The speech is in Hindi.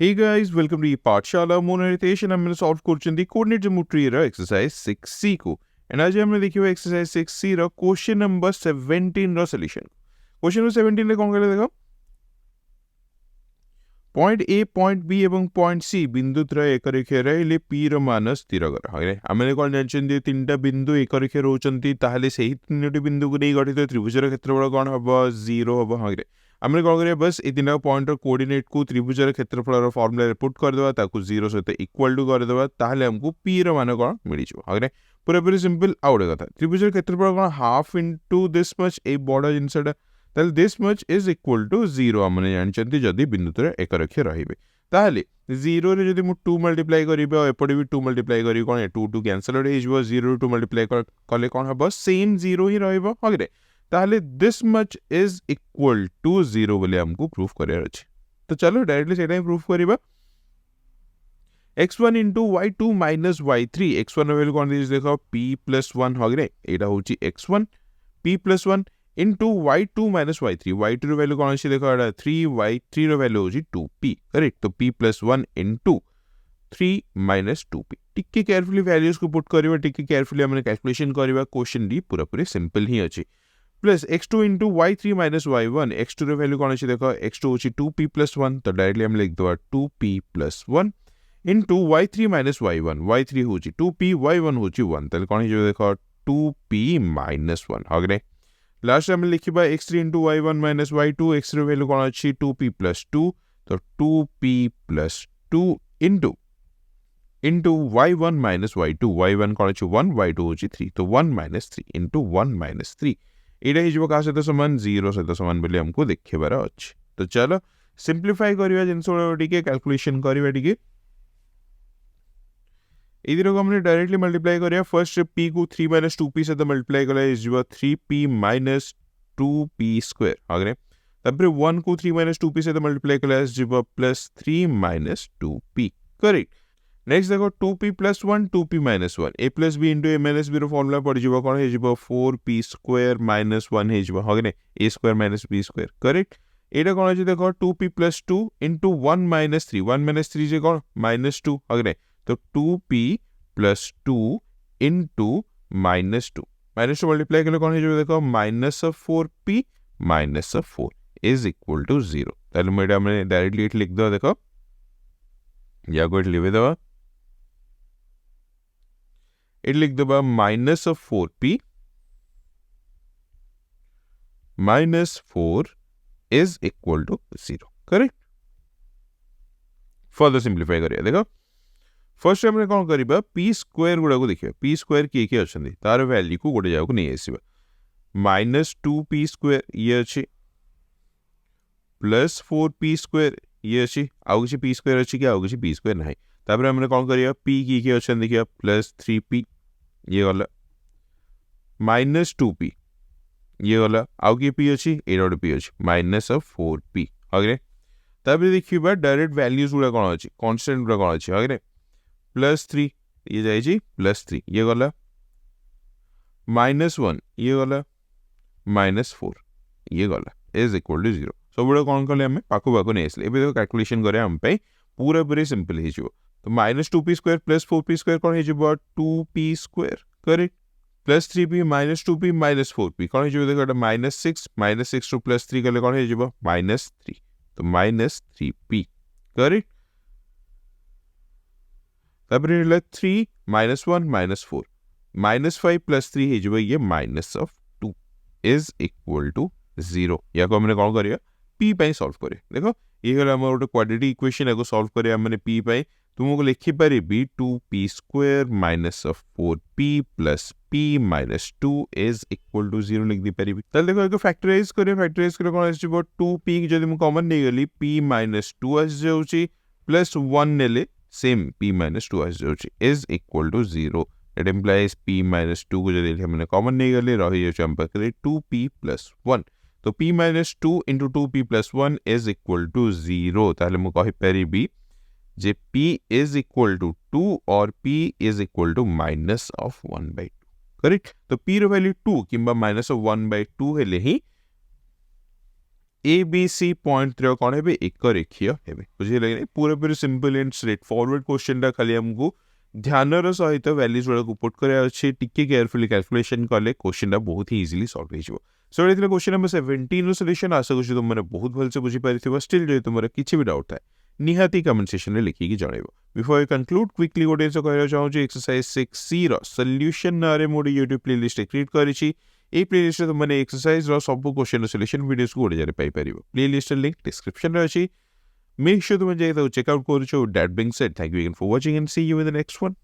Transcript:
Hey guys, welcome to the पाठशाला मोनेटाइजेशन हमने सॉल्व करचंदी कोऑर्डिनेट ज्योमेट्री रा एक्सरसाइज 6C को एंड आज हमने देखियो एक्सरसाइज 6C रा क्वेश्चन नंबर 17 रा सॉल्यूशन क्वेश्चन नंबर 17 ले कोन करे देखो पॉइंट ए पॉइंट बी एवं पॉइंट सी बिंदु त्र एक रेखा रहले पी रो मान स्थिर कर हागे हमने कोन जानचंदी तीनटा बिंदु एक रेखा रोचंती ताहले सेही तीनटी बिंदु को नै गठित त्रिभुजर क्षेत्रफल कोन हबो 0 हबो हागे आमने कौन करिया बस ए तीन पॉइंट कोऑर्डिनेट को त्रिभुजर क्षेत्रफल फॉर्मूला रे पुट कर देबा ताकू 0 सहित इक्वल टू कर देबा ताहले हमको p रो मान कोन मिली जो हागे पूरा पूरी सिंपल आउट कथा त्रिभुजर क्षेत्रफल कोन half into this much a border inside ताहले this much is equal to 0 हमने जानचंती जदी बिंदु तरे एक रेखा रहिबे ताहले 0 रे जदी मु 2 मल्टीप्लाई करिबे एपडे भी 2 मल्टीप्लाई करी कोन 2 कैंसिल हो जेबो 0 2 मल्टीप्लाई करले कोन हबो सेम 0 ही रहइबो हागे ताहले this much is equal to 0 बोले हमको प्रूफ करियर अछि तो चलो डायरेक्टली सेटा ही प्रूफ करिबा x1 into y2 minus y3 x1 रो वैल्यू कोन दिस देखो p plus 1 होगरे एटा होची x1 p plus 1 into y2 minus y3 y2 रो वैल्यू कोन अछि देखो एटा 3 y3 रो वैल्यू होची 2p करेक्ट तो p plus 1 into 3 minus 2p टिके केयरफुली वैल्यूज को पुट करिबा टिके केयरफुली हमने कैलकुलेशन करिबा क्वेश्चन डी पूरा पूरी सिंपल ही अछि plus x2 into y3 minus y1 x2 रो वैल्यू कोन अछि देखो x2 होची 2p plus 1 तो डायरेक्टली हम लिख दवा 2p plus 1 into y3 minus y1 y3 होची 2p y1 होची 1 तले कोन हिजो देखो 2p minus 1 हगरे लास्ट हम लिखिबा x3 into y1 minus y2 x रो वैल्यू कोन अछि 2p plus 2 तो 2p plus 2 into y1 minus y2 y1 कोन अछि 1 y2 होची 3 तो 1 minus 3 into 1 minus 3 एटा हिजो का सहित समान 0 सहित समान बोली हमको देखिबार अछि तो चलो सिंपलीफाई करिवा जिंसो टिके कैलकुलेशन करिवा टिके इदिरो को हमने डायरेक्टली मल्टीप्लाई करिया फर्स्ट p को 3 - 2p से मल्टीप्लाई कला इज 3p - 2p स्क्वायर आगे तब 1 को 3 - 2p से मल्टीप्लाई कला इज +3 - 2p करेक्ट नेक्स्ट देखो 2p plus 1 2p minus 1 a plus b into a minus b रो फार्मूला पड़ जिवो कोन हे जिवो 4p square minus 1 हे जिवो हगने a square minus b square correct एटा कोन अछि देखो 2p plus 2 into 1 minus 3 1 minus 3 जे कोन -2 हगने तो 2p plus 2 into -2 मल्टीप्लाई करले कोन हे जिवो देखो -4p -4 is equal to 0 ताले मेडा हमने डायरेक्टली लिख दो देखो या को लिख दो इट लिख दबा -4p -4 is equal to 0 correct further simplify करिया देखो फर्स्ट हमने कोन करिबा p स्क्वायर गुडा को देखियो p स्क्वायर के अछंदी तार वैल्यू को गोटे जाको नै आसीबा -2p स्क्वायर ये अछि +4p स्क्वायर ये अछि आउ किछि p स्क्वायर अछि कि आउ किछि p स्क्वायर नाही तापर हमने कोन करिया p की अछन देखिया +3p ये वाला -2p ये वाला आउ की p अछि एरोड p अछि -4p अगरे तापर देखिबा डायरेक्ट वैल्यूज गुडा कोन अछि कांस्टेंट गुडा कोन अछि अगरे +3 ये जाय छी +3 ये वाला -1 ये वाला -4 ये वाला इज इक्वल टू 0 सब गुडा कोन करले हमें पाको पाको नै आसले एबे कैलकुलेशन करे हम पे पूरा पूरी सिंपल हे जो तो -2p स्क्वायर + 4p स्क्वायर कोन हे जिवो 2p square correct +3p - 2p - 4p कोन हे जिवो देखो एटा -6 टू +3 करले कोन हे जिवो -3 तो -3p करेक्ट तापर इला 3 - 1 -4 -5 + 3 हे जिवो ये -2 इज इक्वल टू 0 या को हमने कोन करिया p पई सॉल्व करे देखो ये गला हमर ओटे क्वाड्रेटिक इक्वेशन एको सॉल्व करे हमने p पई तुमको लिखि पारे b 2p square -4p + p - 2 is equal to 0 लिख दी पारे तल देखो एको फैक्टराइज करे कोन आछिबो 2p जदी हम कॉमन नै गली p - 2 आस जाउची +1 नेले सेम p - 2 आस जाउची is equal to 0 it implies p - 2 को जदी हमने कॉमन नै गली रही जाउची हम पाखरे 2p + 1 तो p - 2 into 2p + 1 is equal to 0 ताले मु कहि परिबी जे p is equal to 2 और p is equal to -1/2 correct तो p रो वैल्यू 2 किंबा -1/2 हेले ही ए बी सी पॉइंट कौन है एक रेखीय है बुझे पूरा पूरी simple and straight forward question खाली आमको ध्यान सहित वैल्यूज गुड़ा पुट करार अच्छे टिके केयरफुली कैलकुलेशन कले क्वेश्चन बहुत ही इजिली सॉल्व हो सो ये क्वेश्चन नंबर 17 सॉल्यूशन आशा करूँ तुमने बहुत भलसे बुझीपार स्टिल जो तुम किसी भी डाउट थाए निहाती कमेंट सेक्शन में लिखिकी जनइब बिफोर आई कंक्लूड क्विकली गोटे जिन कहना चाहूँ एक्सरसाइज 6 सॉल्यूशन ना मोर यूट्यूब प्लेलिस्ट क्रिएट करी ये प्लेलिस्ट तुमने एक्सरसाइज सब क्वेश्चन सॉल्यूशन वीडियोस को गोटे जगह पाइपर प्लेलिस्ट लिंक डिस्क्रिप्शन में अच्छी मेक श्योर तुम जाए चेकआउट करो that being said thank you again for watching and see you in the next one